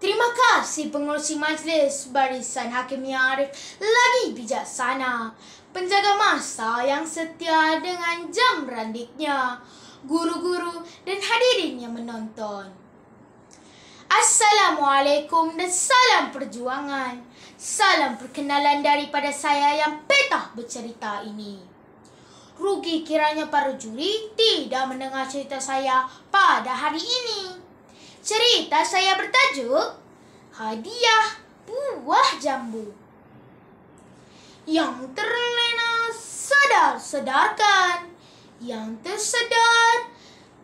Terima kasih pengerusi majlis Barisan Hakimiyah Arif lagi bijaksana, penjaga masa yang setia dengan jam randiknya, guru-guru dan hadirin yang menonton. Assalamualaikum dan salam perjuangan. Salam perkenalan daripada saya yang petah bercerita ini. Rugi kiranya para juri tidak mendengar cerita saya pada hari ini. Cerita saya bertajuk Hadiah Buah Jambu. Yang terlena sedar-sedarkan, yang tersedar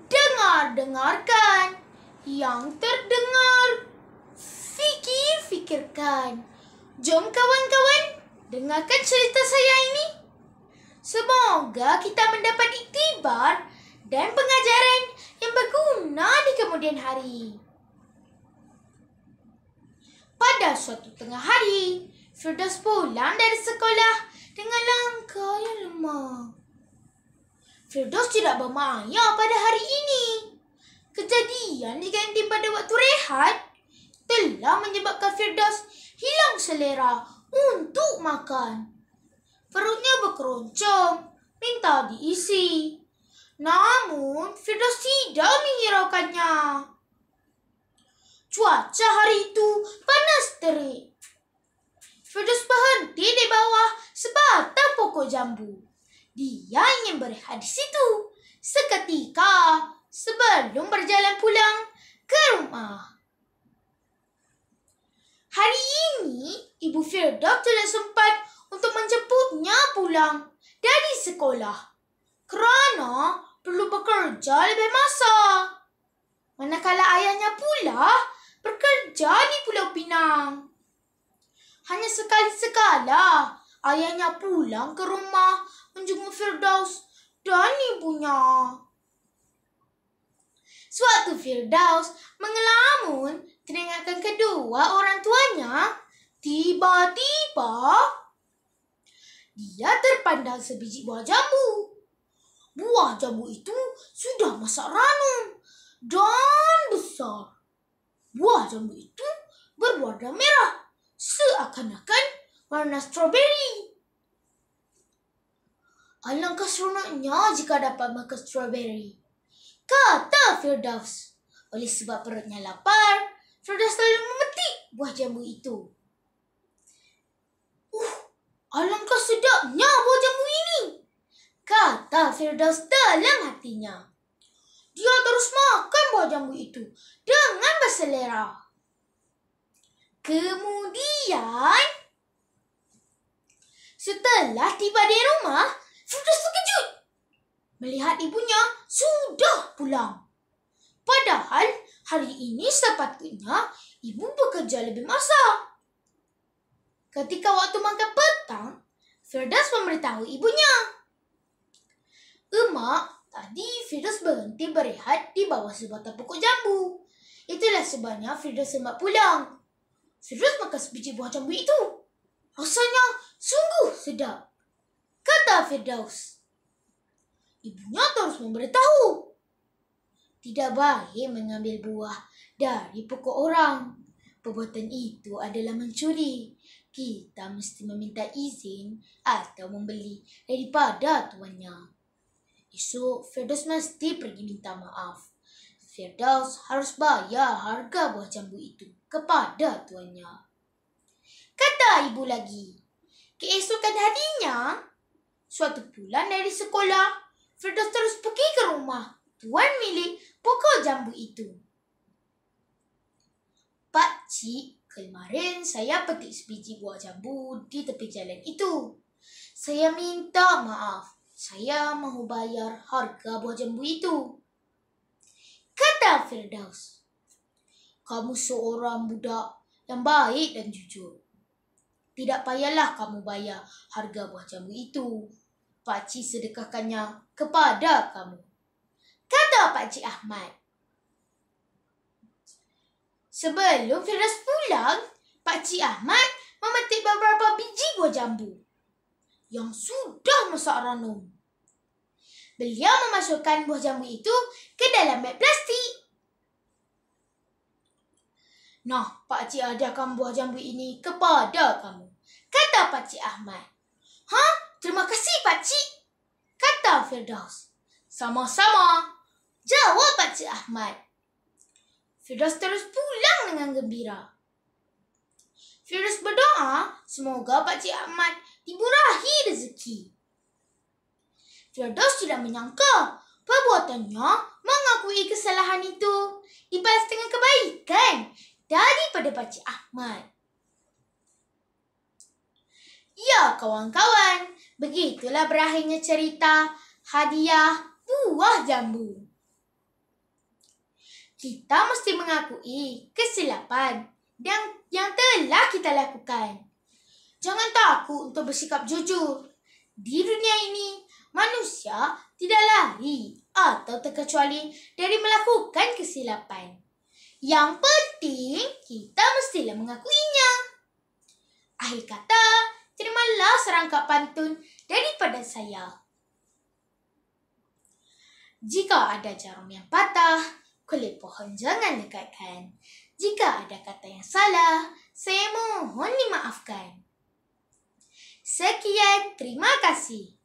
dengar-dengarkan, yang terdengar fikir-fikirkan. Jom kawan-kawan dengarkan cerita saya ini. Semoga kita mendapat iktibar dan pengajaran yang berguna di kemudian hari. Pada suatu tengah hari, Firdaus pulang dari sekolah dengan langkah yang lemah. Firdaus tidak bermaya pada hari ini. Kejadian di kantin pada waktu rehat telah menyebabkan Firdaus hilang selera untuk makan. Perutnya berkeroncong, minta diisi. Namun, Firdaus tidak menghiraukannya. Cuaca hari itu panas terik. Firdaus berhenti di bawah sebatang pokok jambu. Dia ingin berehat di situ seketika sebelum berjalan pulang ke rumah. Hari ini, Ibu Firdaus tidak sempat untuk menjemputnya pulang dari sekolah kerana perlu bekerja lebih masa. Manakala ayahnya pula bekerja di Pulau Pinang. Hanya sekali-sekala ayahnya pulang ke rumah menjenguk Firdaus dan ibunya. Suatu Firdaus mengelamun teringatkan kedua orang tuanya. Tiba-tiba dia terpandang sebiji buah jambu. Buah jambu itu sudah masak ranum dan besar. Buah jambu itu berwarna merah, seakan-akan warna stroberi. Alangkah seronoknya jika dapat makan stroberi, kata Firdaus. Oleh sebab perutnya lapar, Firdaus selalu memetik buah jambu itu. Alangkah sedapnya buah jambu ini, kata Firdaus dalam hatinya. Dia terus makan buah jambu itu dengan berselera. Kemudian, setelah tiba di rumah, Firdaus terkejut melihat ibunya sudah pulang. Padahal hari ini sepatutnya ibu bekerja lebih masa. Ketika waktu makan petang, Firdaus memberitahu ibunya. Emak, tadi Firdaus berhenti berehat di bawah sebatang pokok jambu. Itulah sebabnya Firdaus sempat pulang. Firdaus makan sebiji buah jambu itu. Rasanya sungguh sedap, kata Firdaus. Ibunya terus memberitahu. Tidak baik mengambil buah dari pokok orang. Perbuatan itu adalah mencuri. Kita mesti meminta izin atau membeli daripada tuannya. Esok, Firdaus mesti pergi minta maaf. Firdaus harus bayar harga buah jambu itu kepada tuannya. Kata ibu lagi. Keesokan harinya, suatu pulang dari sekolah, Firdaus terus pergi ke rumah tuan milik pokok jambu itu. Pak Cik, kemarin saya petik sebiji buah jambu di tepi jalan itu. Saya minta maaf. Saya mahu bayar harga buah jambu itu, kata Firdaus. Kamu seorang budak yang baik dan jujur. Tidak payahlah kamu bayar harga buah jambu itu. Pak Cik sedekahkannya kepada kamu, kata Pak Cik Ahmad. Sebelum Firdaus pulang, Pak Cik Ahmad memetik beberapa biji buah jambu yang sudah masak ranum. Beliau memasukkan buah jambu itu ke dalam beg plastik. Nah, Pakcik hadiahkan buah jambu ini kepada kamu, kata Pakcik Ahmad. Terima kasih, Pakcik, kata Firdaus. Sama-sama, jawab Pakcik Ahmad. Firdaus terus pulang dengan gembira. Firdaus berdoa semoga Pakcik Ahmad dimurahi rezeki. Firdaus tidak menyangka perbuatannya mengakui kesalahan itu dibalas dengan kebaikan daripada Pakcik Ahmad. Ya kawan-kawan, begitulah berakhirnya cerita hadiah buah jambu. Kita mesti mengakui kesilapan yang telah kita lakukan. Jangan takut untuk bersikap jujur. Di dunia ini, manusia tidak lari atau terkecuali dari melakukan kesilapan. Yang penting, kita mestilah mengakuinya. Akhir kata, terimalah serangkap pantun daripada saya. Jika ada jarum yang patah, kulit pohon jangan dekatkan. Jika ada kata yang salah, saya mohon dimaafkan. Sekian, terima kasih.